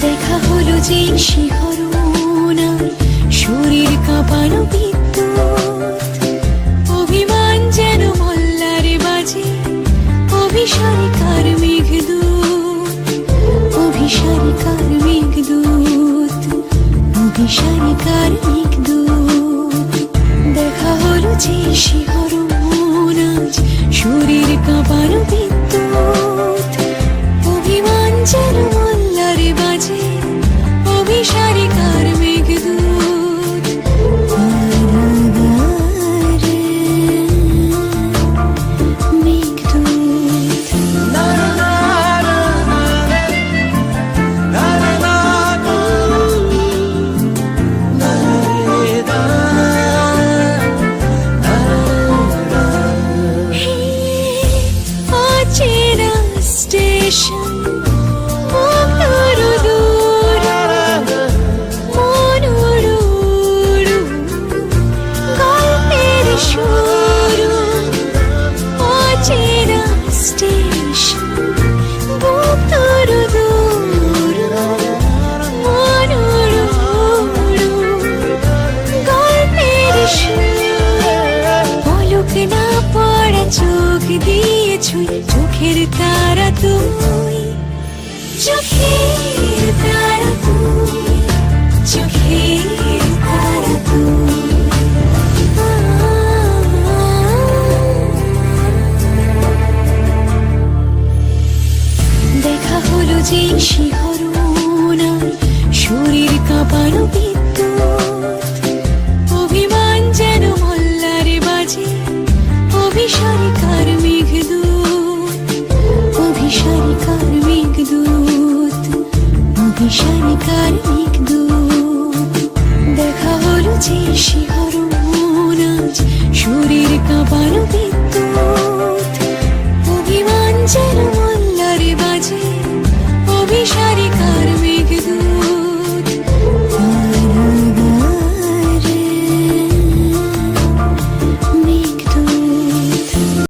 দেখা হলো যে শিহরণ আর শরীর কাঁপানো বিদ্যুৎ, অভিমান যেন মল্লারে বাজে, অভিসারিকার মেঘদূত, অভিসারিকার মেঘদূত, অভিসারিকার মেঘদূত। দেখা হলো যে শিহরণ আজ শরীর কাঁপানো বিদ্যুৎ, অভিমান যেন মল্লারে বাজে, অভিসারিকার মেঘদূত। মেঘদূত অচেনা স্টেশন, না পড়া চোখ দিয়ে ছুঁই, চোখের তারা তুই, চোখের তারা তুই, চোখের তারা তুই। দেখা হলো যে শিহরণ আর শরীর কাঁপানো বিদ্যুৎ, অভিমান যেন মল্লারে বাজে, অভিসারিকার মেঘদূত, অভিসারিকার মেঘদূত, অভিসারিকার মেঘদূত। দেখা হলো যে